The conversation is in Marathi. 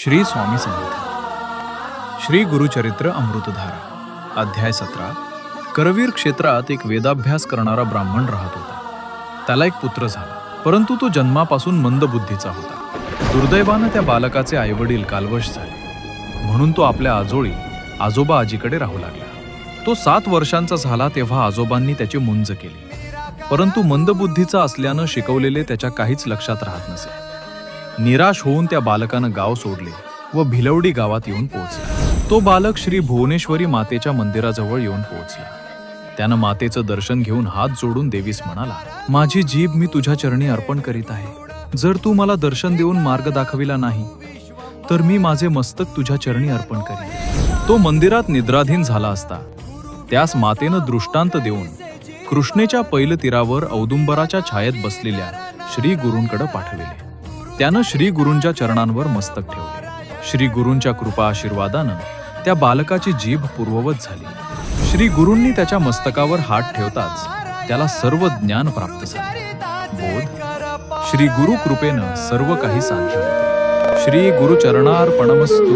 श्री स्वामी समर्थ. श्री गुरुचरित्र अमृतधारा. अध्याय 17. करवीर क्षेत्रात एक वेदाभ्यास करणारा ब्राह्मण राहत होता. त्याला एक पुत्र झाला, परंतु तो जन्मापासून मंदबुद्धीचा होता. दुर्दैवानं त्या बालकाचे आईवडील कालवश झाले, म्हणून तो आपल्या आजोळी आजोबा आजीकडे राहू लागला. तो 7 वर्षांचा झाला तेव्हा आजोबांनी त्याची मुंज केली, परंतु मंदबुद्धीचा असल्यानं शिकवलेले त्याच्या काहीच लक्षात राहत नसे. निराश होऊन त्या बालकानं गाव सोडले व भिलवडी गावात येऊन पोहोचला. तो बालक श्री भुवनेश्वरी मातेच्या मंदिराजवळ येऊन पोहोचला. त्यानं मातेचं दर्शन घेऊन हात जोडून देवीस म्हणाला, माझी जीभ मी तुझ्या चरणी अर्पण करीत आहे. जर तू मला दर्शन देऊन मार्ग दाखविला नाही तर मी माझे मस्तक तुझ्या चरणी अर्पण करीन. तो मंदिरात निद्राधीन झाला असता त्यास मातेनं दृष्टांत देऊन कृष्णेच्या पैलतीरावर औदुंबराच्या छायेत बसलेल्या श्री गुरूंकडे पाठविले. त्यानं श्री गुरूंच्या चरणांवर मस्तक ठेवले. श्री गुरूंच्या कृपा आशीर्वादानं त्या बालकाची जीभ पूर्ववत झाली. श्री गुरूंनी त्याच्या मस्तकावर हात ठेवताच त्याला सर्व ज्ञान प्राप्त झाले. बोध श्री गुरु कृपेनं सर्व काही साध्य होते. श्री गुरुचरणार्पणमस्तु.